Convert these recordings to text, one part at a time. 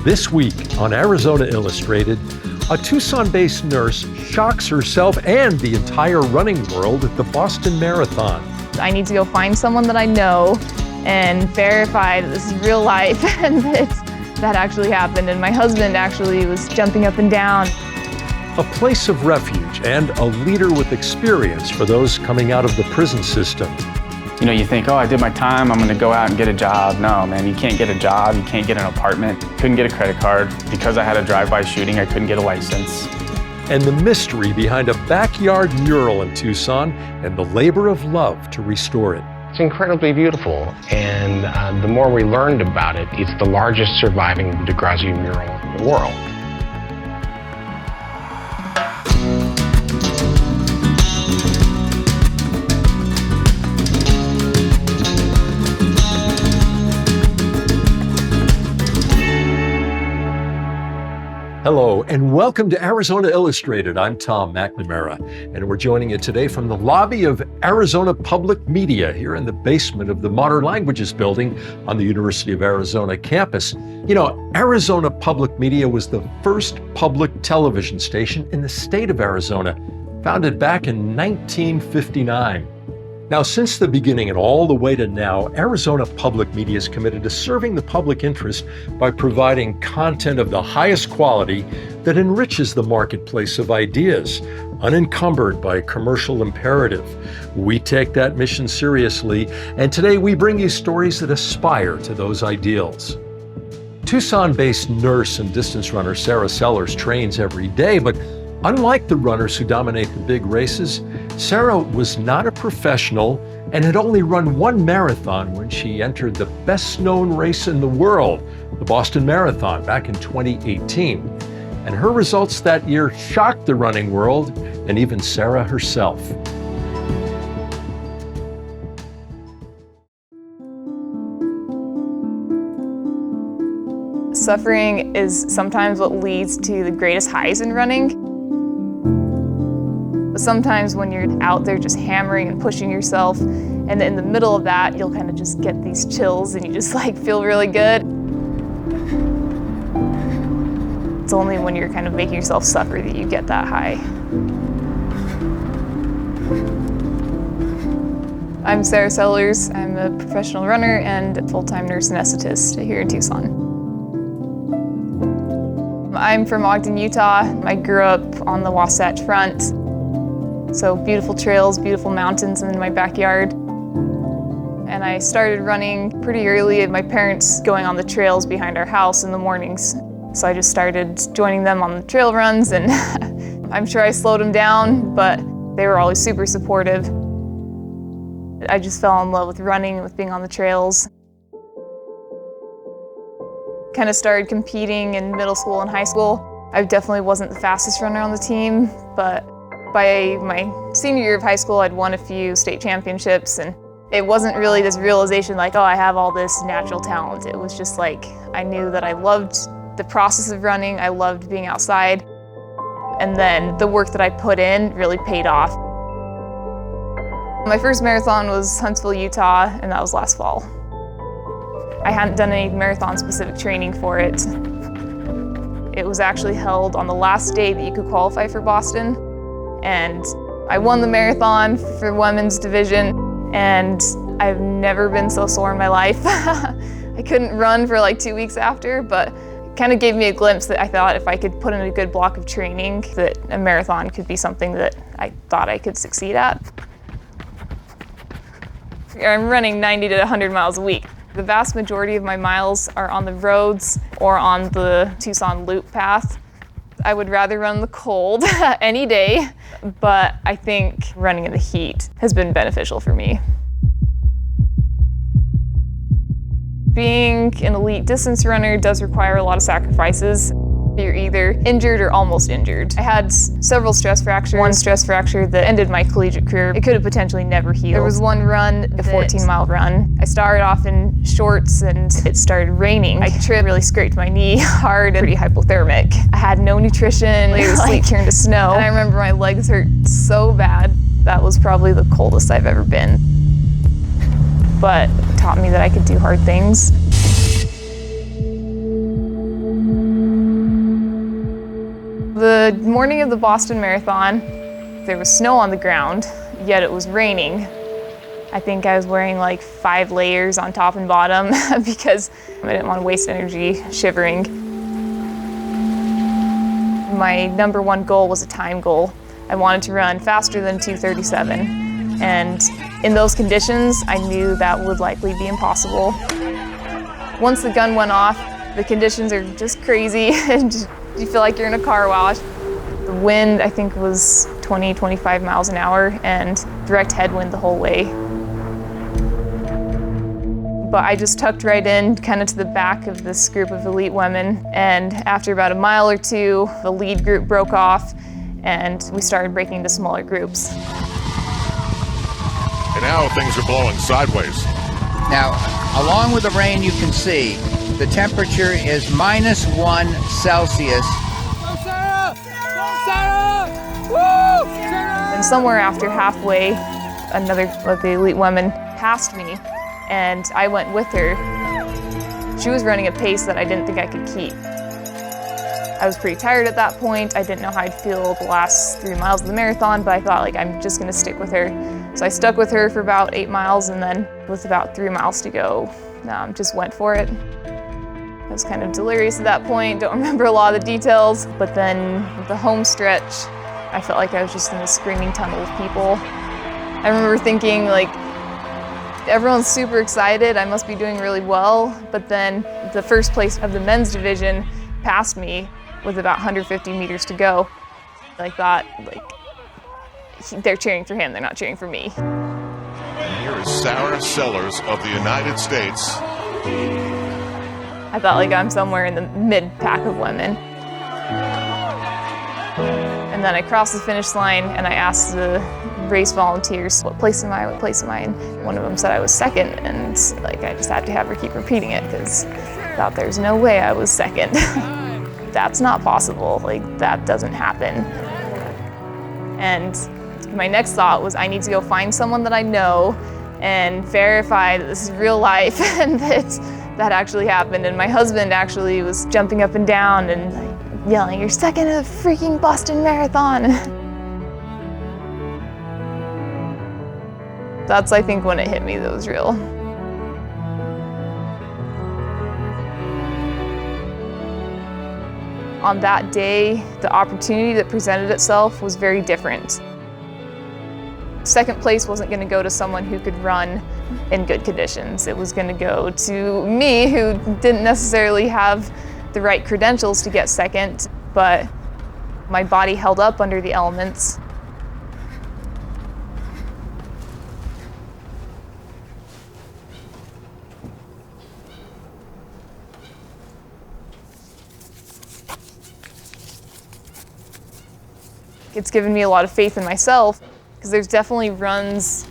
This week on Arizona Illustrated, a Tucson-based nurse shocks herself and the entire running world at the Boston Marathon. I need to go find someone that I know and verify that this is real life and that actually happened. And my husband actually was jumping up and down. A place of refuge and a leader with experience for those coming out of the prison system. You know, you think, oh, I did my time, I'm gonna go out and get a job. No, man, you can't get a job, you can't get an apartment. Couldn't get a credit card. Because I had a drive-by shooting, I couldn't get a license. And the mystery behind a backyard mural in Tucson and the labor of love to restore it. It's incredibly beautiful, and the more we learned about it, it's the largest surviving DeGrazia mural in the world. Hello, and welcome to Arizona Illustrated. I'm Tom McNamara, and we're joining you today from the lobby of Arizona Public Media here in the basement of the Modern Languages building on the University of Arizona campus. You know, Arizona Public Media was the first public television station in the state of Arizona, founded back in 1959. Now, since the beginning and all the way to now, Arizona Public Media is committed to serving the public interest by providing content of the highest quality that enriches the marketplace of ideas, unencumbered by commercial imperative. We take that mission seriously, and today we bring you stories that aspire to those ideals. Tucson-based nurse and distance runner Sarah Sellers trains every day, but unlike the runners who dominate the big races, Sarah was not a professional and had only run one marathon when she entered the best-known race in the world, the Boston Marathon, back in 2018. And her results that year shocked the running world and even Sarah herself. Suffering is sometimes what leads to the greatest highs in running. But sometimes when you're out there just hammering and pushing yourself, and in the middle of that, you'll kind of just get these chills and you just feel really good. It's only when you're kind of making yourself suffer that you get that high. I'm Sarah Sellers. I'm a professional runner and a full-time nurse anesthetist here in Tucson. I'm from Ogden, Utah. I grew up on the Wasatch Front. So beautiful trails, beautiful mountains in my backyard. And I started running pretty early, and my parents going on the trails behind our house in the mornings. So I just started joining them on the trail runs, and I'm sure I slowed them down, but they were always super supportive. I just fell in love with running, with being on the trails. Kind of started competing in middle school and high school. I definitely wasn't the fastest runner on the team, but by my senior year of high school, I'd won a few state championships, and it wasn't really this realization oh, I have all this natural talent. It was just I knew that I loved the process of running, I loved being outside, and then the work that I put in really paid off. My first marathon was Huntsville, Utah, and that was last fall. I hadn't done any marathon-specific training for it. It was actually held on the last day that you could qualify for Boston. And I won the marathon for women's division, and I've never been so sore in my life. I couldn't run for 2 weeks after, but it kind of gave me a glimpse that I thought if I could put in a good block of training, that a marathon could be something that I thought I could succeed at. I'm running 90 to 100 miles a week. The vast majority of my miles are on the roads or on the Tucson Loop path. I would rather run in the cold any day, but I think running in the heat has been beneficial for me. Being an elite distance runner does require a lot of sacrifices. You're either injured or almost injured. I had several stress fractures. One stress fracture that ended my collegiate career. It could have potentially never healed. There was one run, a 14-mile run. I started off in shorts and it started raining. I tripped, really scraped my knee hard, and pretty hypothermic. I had no nutrition. The sleet turned to snow. And I remember my legs hurt so bad. That was probably the coldest I've ever been. But it taught me that I could do hard things. The morning of the Boston Marathon, there was snow on the ground, yet it was raining. I think I was wearing like 5 layers on top and bottom because I didn't want to waste energy shivering. My #1 goal was a time goal. I wanted to run faster than 2:37. And in those conditions, I knew that would likely be impossible. Once the gun went off, the conditions are just crazy and you feel like you're in a car wash. The wind, I think, was 20, 25 miles an hour and direct headwind the whole way. But I just tucked right in, kind of to the back of this group of elite women. And after about a mile or two, the lead group broke off and we started breaking into smaller groups. And now things are blowing sideways. Now, along with the rain, you can see the temperature is -1 Celsius. And somewhere after halfway, another of the elite women passed me, and I went with her. She was running a pace that I didn't think I could keep. I was pretty tired at that point. I didn't know how I'd feel the last 3 miles of the marathon, but I thought, like, I'm just gonna stick with her. So I stuck with her for about 8 miles, and then with about 3 miles to go, just went for it. I was kind of delirious at that point, don't remember a lot of the details, but then the home stretch, I felt like I was just in a screaming tunnel of people. I remember thinking, like, everyone's super excited, I must be doing really well, but then the first place of the men's division passed me with about 150 meters to go. I thought, like, they're cheering for him, they're not cheering for me. And here is Sarah Sellers of the United States. I felt like I'm somewhere in the mid-pack of women. And then I crossed the finish line and I asked the race volunteers, what place am I, what place am I? And one of them said I was second, and like I just had to have her keep repeating it because I thought there's no way I was second. That's not possible, like that doesn't happen. And my next thought was I need to go find someone that I know and verify that this is real life and that actually happened. And my husband actually was jumping up and down and like yelling, "You're second at a freaking Boston Marathon." That's, I think, when it hit me that it was real. On that day, the opportunity that presented itself was very different. Second place wasn't going to go to someone who could run in good conditions. It was going to go to me, who didn't necessarily have the right credentials to get second, but my body held up under the elements. It's given me a lot of faith in myself, because there's definitely runs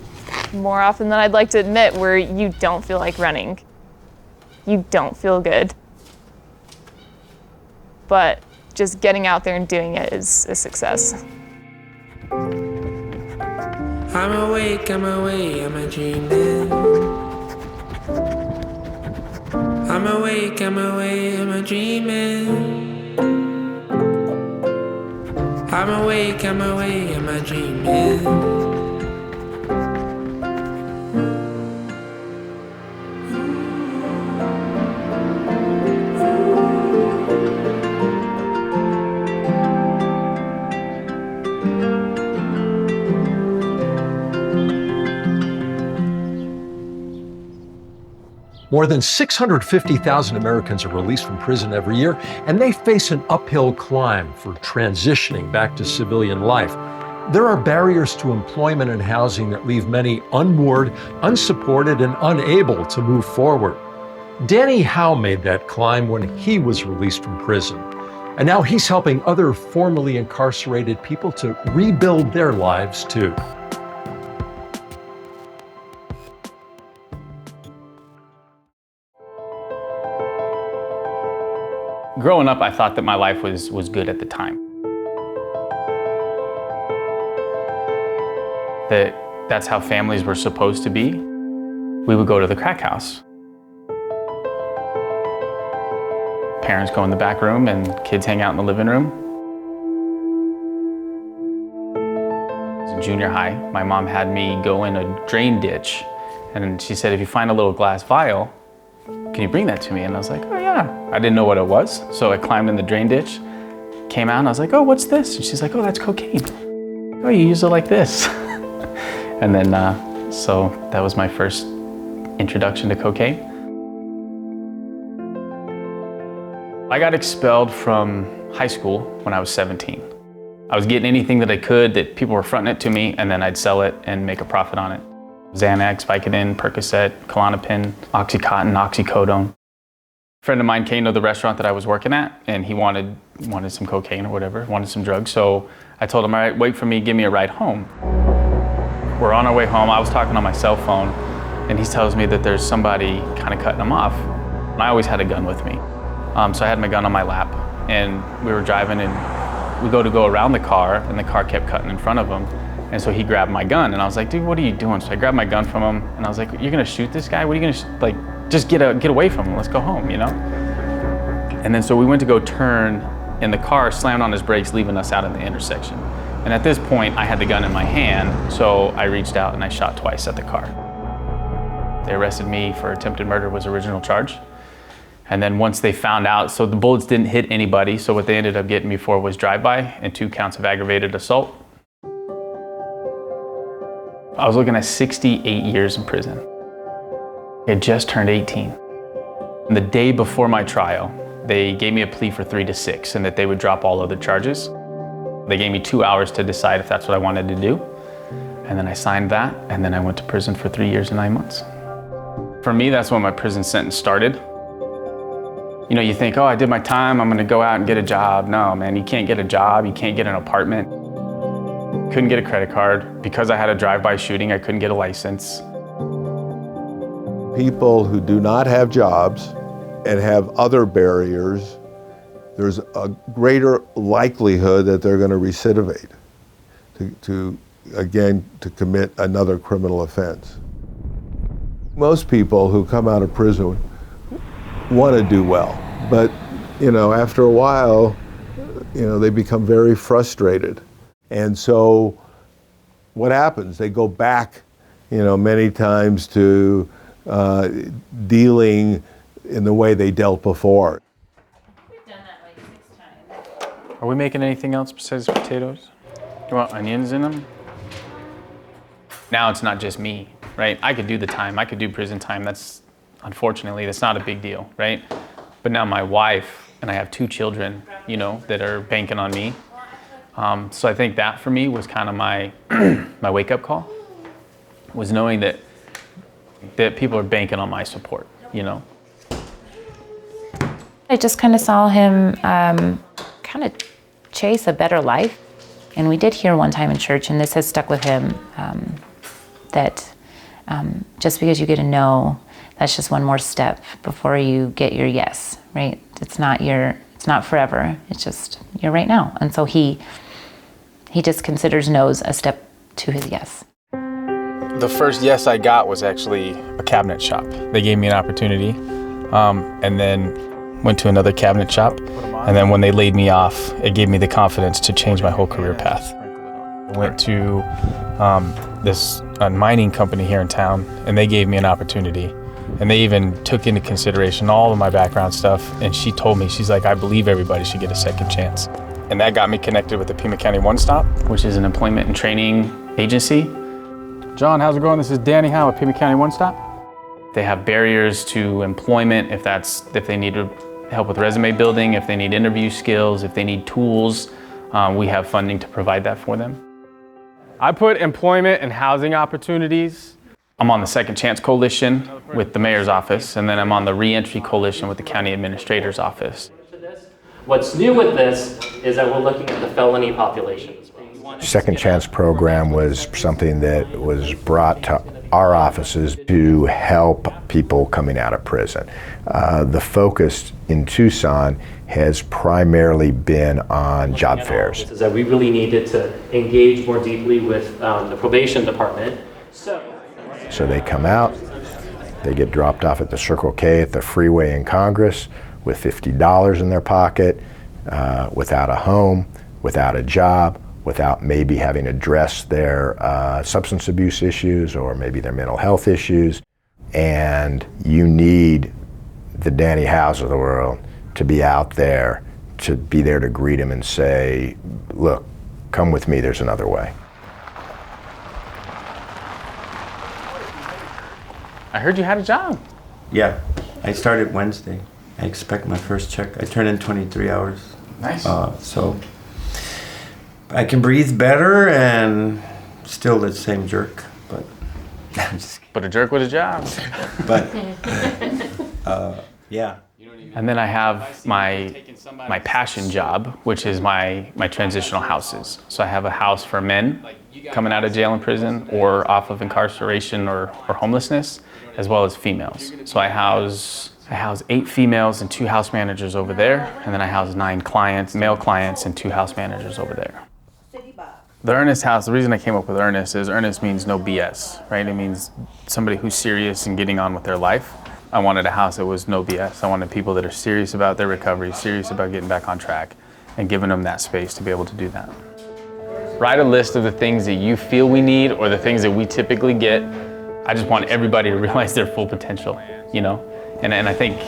more often than I'd like to admit where you don't feel like running. You don't feel good. But just getting out there and doing it is a success. I'm awake, am I dreaming? I'm awake, am I dreaming? I'm awake, am I dreaming? More than 650,000 Americans are released from prison every year, and they face an uphill climb for transitioning back to civilian life. There are barriers to employment and housing that leave many unmoored, unsupported, and unable to move forward. Danny Howe made that climb when he was released from prison, and now he's helping other formerly incarcerated people to rebuild their lives too. Growing up, I thought that my life was good at the time. That's how families were supposed to be. We would go to the crack house. Parents go in the back room and kids hang out in the living room. in junior high. My mom had me go in a drain ditch, and she said, if you find a little glass vial, can you bring that to me? And I was like, oh yeah. I didn't know what it was, so I climbed in the drain ditch, came out, and I was like, oh, what's this? And she's like, oh, that's cocaine. Oh, you use it like this. And then, so that was my first introduction to cocaine. I got expelled from high school when I was 17. I was getting anything that I could that people were fronting it to me, and then I'd sell it and make a profit on it. Xanax, Vicodin, Percocet, Klonopin, Oxycontin, Oxycodone. A friend of mine came to the restaurant that I was working at, and he wanted some cocaine or whatever, wanted some drugs. So I told him, all right, wait for me, give me a ride home. We're on our way home. I was talking on my cell phone, and he tells me that there's somebody kind of cutting him off. And I always had a gun with me. So I had my gun on my lap, and we were driving, and we go around the car, and the car kept cutting in front of him. And so he grabbed my gun, and I was like, dude, what are you doing? So I grabbed my gun from him, and I was like, you're gonna shoot this guy? What are you gonna, like, just get away from him, let's go home, you know? And then so we went to go turn, and the car slammed on his brakes, leaving us out in the intersection. And at this point, I had the gun in my hand, so I reached out and I shot twice at the car. They arrested me for attempted murder was original charge. And then once they found out, so the bullets didn't hit anybody, so what they ended up getting me for was drive-by and 2 counts of aggravated assault. I was looking at 68 years in prison. I had just turned 18. And the day before my trial, they gave me a plea for 3 to 6 and that they would drop all other charges. They gave me 2 hours to decide if that's what I wanted to do. And then I signed that, and then I went to prison for 3 years and 9 months. For me, that's when my prison sentence started. You know, you think, oh, I did my time, I'm gonna go out and get a job. No, man, you can't get a job, you can't get an apartment. Couldn't get a credit card. Because I had a drive-by shooting, I couldn't get a license. People who do not have jobs and have other barriers, there's a greater likelihood that they're going to recidivate, to commit another criminal offense. Most people who come out of prison want to do well, but after a while, they become very frustrated. And so what happens? They go back, many times to dealing in the way they dealt before. We've done that like 6 times. Are we making anything else besides potatoes? You want onions in them? Now it's not just me, right? I could do the time, I could do prison time. Unfortunately, that's not a big deal, right? But now my wife, and I have 2 children, that are banking on me. So I think that for me was kind of my my wake-up call, was knowing that people are banking on my support, I just kind of saw him kind of chase a better life. And we did hear one time in church, and this has stuck with him, that just because you get a no, that's just one more step before you get your yes, right? It's not forever, it's just you're right now. And so he just considers no's a step to his yes. The first yes I got was actually a cabinet shop. They gave me an opportunity, and then went to another cabinet shop. And then when they laid me off, it gave me the confidence to change my whole career path. I went to this mining company here in town, and they gave me an opportunity. And they even took into consideration all of my background stuff. And she told me, she's like, I believe everybody should get a second chance. And that got me connected with the Pima County One Stop, which is an employment and training agency. John, how's it going? This is Danny Howe at Pima County One Stop. They have barriers to employment if they need help with resume building, if they need interview skills, if they need tools. We have funding to provide that for them. I put employment and housing opportunities. I'm on the Second Chance Coalition with the Mayor's Office, and then I'm on the Reentry Coalition with the County Administrator's Office. What's new with this is that we're looking at the felony population. Second Chance program was something that was brought to our offices to help people coming out of prison. The focus in Tucson has primarily been on job fairs. Is that we really needed to engage more deeply with the probation department. So they come out, they get dropped off at the Circle K at the freeway in Congress with $50 in their pocket, without a home, without a job, without maybe having addressed their substance abuse issues or maybe their mental health issues. And you need the Danny Howes of the world to be out there, to be there to greet him and say, look, come with me, there's another way. I heard you had a job. Yeah, I started Wednesday. I expect my first check. I turned in 23 hours. Nice. So I can breathe better and still the same jerk, but I'm just kidding. But a jerk with a job. But yeah. And then I have my passion job, which is my transitional houses. So I have a house for men coming out of jail and prison or off of incarceration or homelessness, as well as females. So I house 8 females and 2 house managers over there, and then I house 9 clients, male clients, and 2 house managers over there. The Earnest House, the reason I came up with Earnest is Earnest means no BS, right? It means somebody who's serious and getting on with their life. I wanted a house that was no BS. I wanted people that are serious about their recovery, serious about getting back on track, and giving them that space to be able to do that. Write a list of the things that you feel we need or the things that we typically get. I just want everybody to realize their full potential, you know? And I think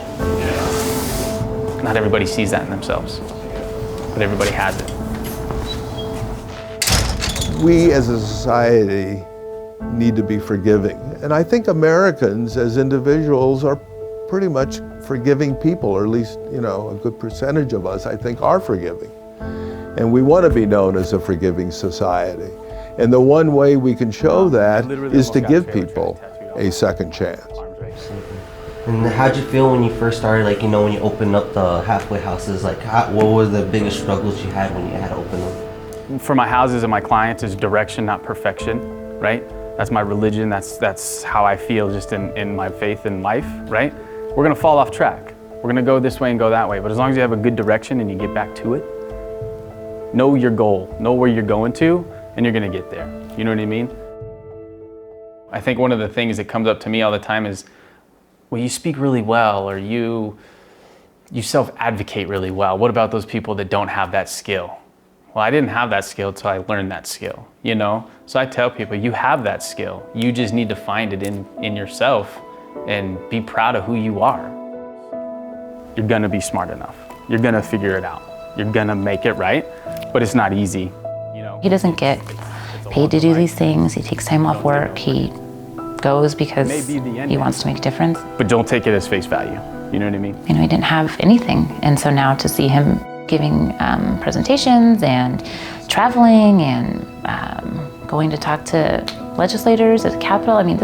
not everybody sees that in themselves, but everybody has it. We as a society need to be forgiving. And I think Americans as individuals are pretty much forgiving people, or at least, you know, a good percentage of us, I think, are forgiving. And we want to be known as a forgiving society. And the one way we can show that is to give people a second chance. And how'd you feel when you first started, like, you know, when you opened up the halfway houses? Like, what were the biggest struggles you had when you had to open them? For my houses and my clients is direction, not perfection, right? That's my religion, that's how I feel just in my faith in life, right? We're gonna fall off track. We're gonna go this way and go that way, but as long as you have a good direction and you get back to it, know your goal, know where you're going to, and you're gonna get there. You know what I mean? I think one of the things that comes up to me all the time is, well, you speak really well, or you self-advocate really well. What about those people that don't have that skill? Well, I didn't have that skill until I learned that skill, you know? So I tell people, you have that skill. You just need to find it in yourself and be proud of who you are. You're gonna be smart enough. You're gonna figure it out. You're gonna make it right, but it's not easy, you know? He doesn't get paid to do these things. He takes time off work. He goes because he wants to make a difference. But don't take it as face value, you know what I mean? You know, he didn't have anything. And so now to see him giving presentations and traveling and going to talk to legislators at the Capitol, I mean,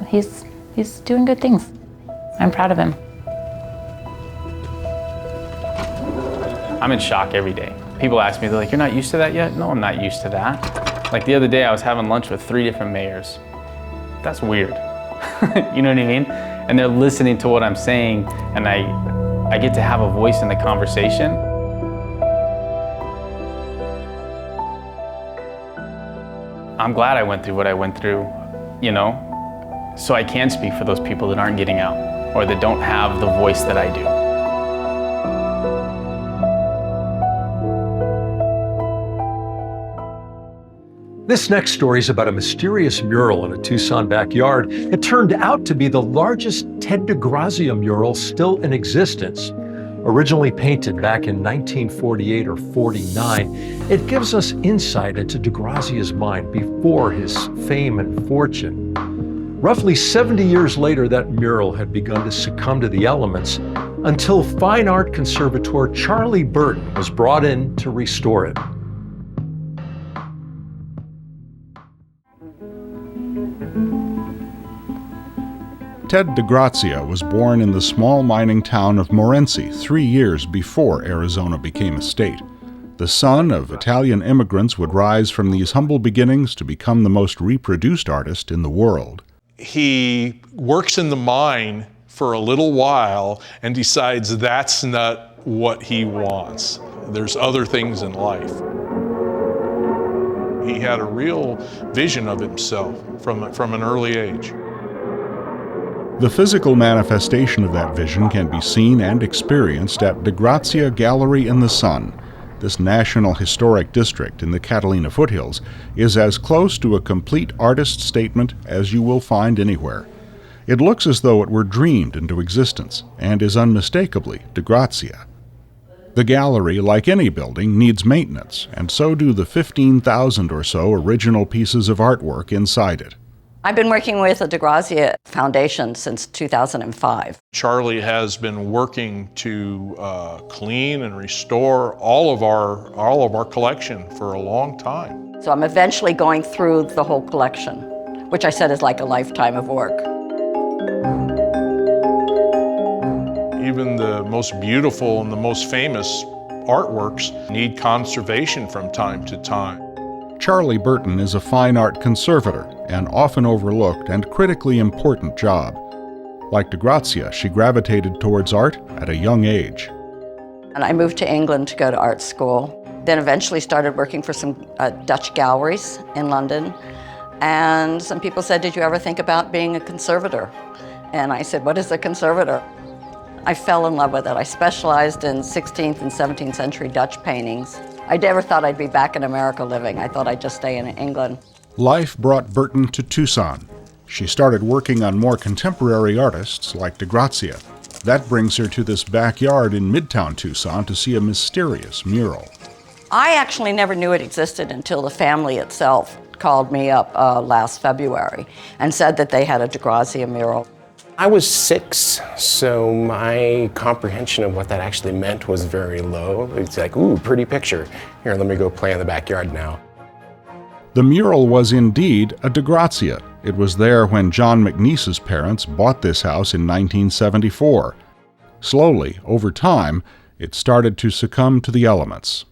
he's doing good things. I'm proud of him. I'm in shock every day. People ask me, they're like, you're not used to that yet? No, I'm not used to that. Like the other day, I was having lunch with 3 different mayors. That's weird. You know what I mean? And they're listening to what I'm saying, and I get to have a voice in the conversation. I'm glad I went through what I went through, you know, so I can speak for those people that aren't getting out or that don't have the voice that I do. This next story is about a mysterious mural in a Tucson backyard. It turned out to be the largest Ted DeGrazia mural still in existence. Originally painted back in 1948 or 49, it gives us insight into DeGrazia's mind before his fame and fortune. Roughly 70 years later, that mural had begun to succumb to the elements until fine art conservator Charlie Burton was brought in to restore it. Ted DeGrazia was born in the small mining town of Morenci 3 years before Arizona became a state. The son of Italian immigrants would rise from these humble beginnings to become the most reproduced artist in the world. He works in the mine for a little while and decides that's not what he wants. There's other things in life. He had a real vision of himself from an early age. The physical manifestation of that vision can be seen and experienced at DeGrazia Gallery in the Sun. this National Historic District in the Catalina foothills, is as close to a complete artist statement as you will find anywhere. It looks as though it were dreamed into existence, and is unmistakably DeGrazia. The gallery, like any building, needs maintenance, and so do the 15,000 or so original pieces of artwork inside it. I've been working with the DeGrazia Foundation since 2005. Charlie has been working to clean and restore all of our collection for a long time. So I'm eventually going through the whole collection, which I said is like a lifetime of work. Even the most beautiful and the most famous artworks need conservation from time to time. Charlie Burton is a fine art conservator, an often overlooked and critically important job. Like DeGrazia, she gravitated towards art at a young age. And I moved to England to go to art school, then eventually started working for some Dutch galleries in London. And some people said, "Did you ever think about being a conservator?" And I said, "What is a conservator?" I fell in love with it. I specialized in 16th and 17th century Dutch paintings. I never thought I'd be back in America living. I thought I'd just stay in England. Life brought Burton to Tucson. She started working on more contemporary artists like DeGrazia. That brings her to this backyard in Midtown Tucson to see a mysterious mural. I actually never knew it existed until the family itself called me up last February and said that they had a DeGrazia mural. I was 6, so my comprehension of what that actually meant was very low. It's like, ooh, pretty picture. Here, let me go play in the backyard now. The mural was indeed a DeGrazia. It was there when John McNeese's parents bought this house in 1974. Slowly, over time, it started to succumb to the elements.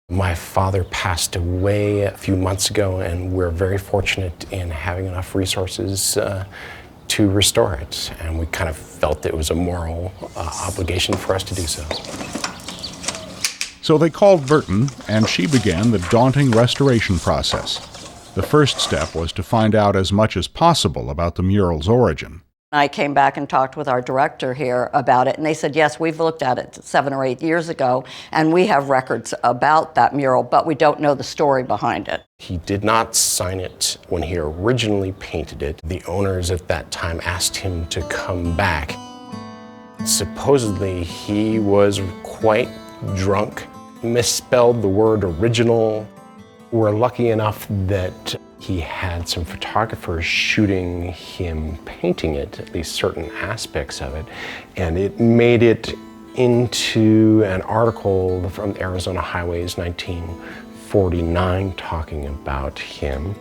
My father passed away a few months ago, and we're very fortunate in having enough resources to restore it, and we kind of felt it was a moral obligation for us to do so. So they called Burton, and she began the daunting restoration process. The first step was to find out as much as possible about the mural's origin. I came back and talked with our director here about it, and they said, yes, we've looked at it 7 or 8 years ago, and we have records about that mural, but we don't know the story behind it. He did not sign it when he originally painted it. The owners at that time asked him to come back. Supposedly, he was quite drunk, misspelled the word original. We're lucky enough that he had some photographers shooting him painting it, at least certain aspects of it, and it made it into an article from the Arizona Highways 1949 talking about him.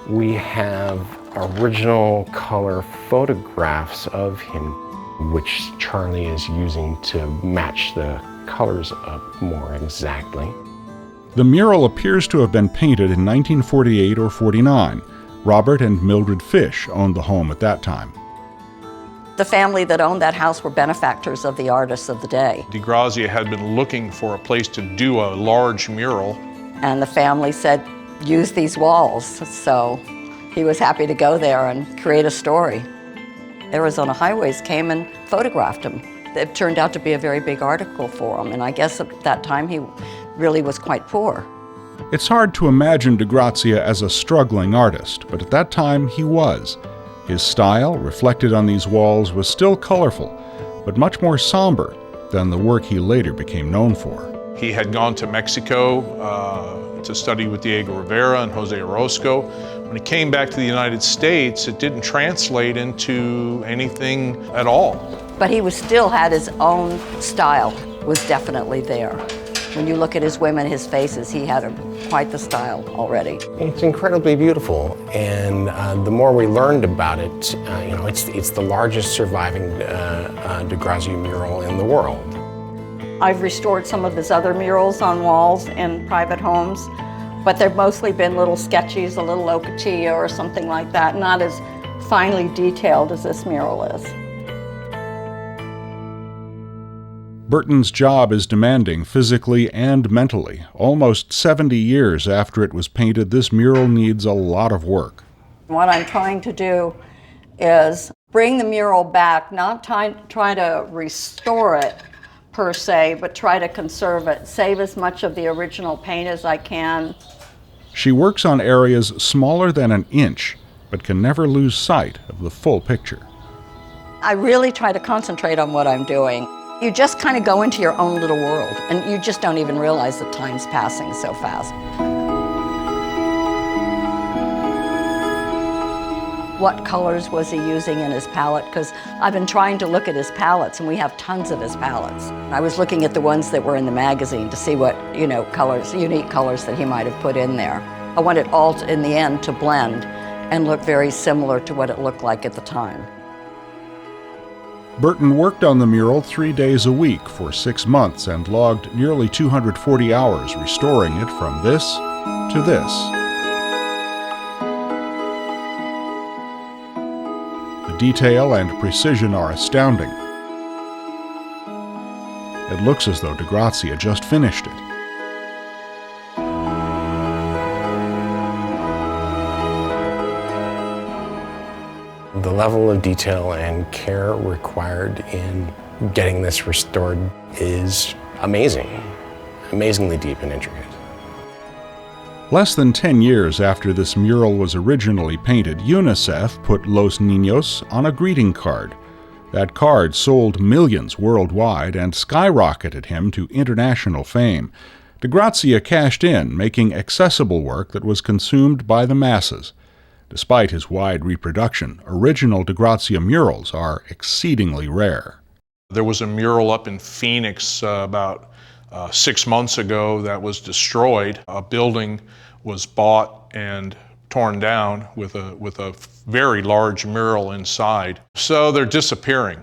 We have original color photographs of him, which Charlie is using to match the colors up more exactly. The mural appears to have been painted in 1948 or 49. Robert and Mildred Fish owned the home at that time. The family that owned that house were benefactors of the artists of the day. DeGrazia had been looking for a place to do a large mural. And the family said, use these walls. So he was happy to go there and create a story. Arizona Highways came and photographed him. It turned out to be a very big article for him, and I guess at that time he really was quite poor. It's hard to imagine DeGrazia as a struggling artist, but at that time he was. His style, reflected on these walls, was still colorful, but much more somber than the work he later became known for. He had gone to Mexico to study with Diego Rivera and Jose Orozco. When he came back to the United States, it didn't translate into anything at all. But he still had his own style, was definitely there. When you look at his women, his faces, he had quite the style already. It's incredibly beautiful, and the more we learned about it, it's the largest surviving DeGrazia mural in the world. I've restored some of his other murals on walls in private homes, but they've mostly been little sketches, a little Ocatilla or something like that, not as finely detailed as this mural is. Burton's job is demanding physically and mentally. Almost 70 years after it was painted, this mural needs a lot of work. What I'm trying to do is bring the mural back, not try to restore it per se, but try to conserve it, save as much of the original paint as I can. She works on areas smaller than an inch, but can never lose sight of the full picture. I really try to concentrate on what I'm doing. You just kind of go into your own little world, and you just don't even realize that time's passing so fast. What colors was he using in his palette? Because I've been trying to look at his palettes, and we have tons of his palettes. I was looking at the ones that were in the magazine to see what, colors, unique colors that he might have put in there. I want it all, in the end, to blend and look very similar to what it looked like at the time. Burton worked on the mural 3 days a week for 6 months and logged nearly 240 hours restoring it from this to this. The detail and precision are astounding. It looks as though DeGrazia just finished it. The level of detail and care required in getting this restored is amazing, amazingly deep and intricate. Less than 10 years after this mural was originally painted, UNICEF put Los Niños on a greeting card. That card sold millions worldwide and skyrocketed him to international fame. DeGrazia cashed in, making accessible work that was consumed by the masses. Despite his wide reproduction, original DeGrazia murals are exceedingly rare. There was a mural up in Phoenix about 6 months ago that was destroyed. A building was bought and torn down with a very large mural inside. So they're disappearing.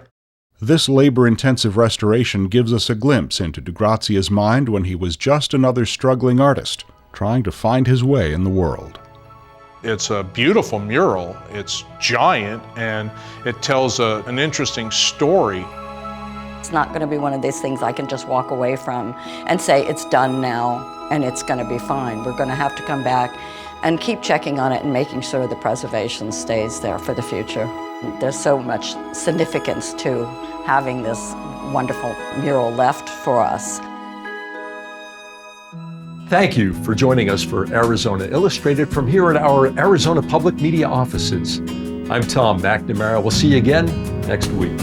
This labor-intensive restoration gives us a glimpse into DeGrazia's mind when he was just another struggling artist, trying to find his way in the world. It's a beautiful mural. It's giant, and it tells an interesting story. It's not going to be one of these things I can just walk away from and say it's done now and it's going to be fine. We're going to have to come back and keep checking on it and making sure the preservation stays there for the future. There's so much significance to having this wonderful mural left for us. Thank you for joining us for Arizona Illustrated from here at our Arizona Public Media offices. I'm Tom McNamara. We'll see you again next week.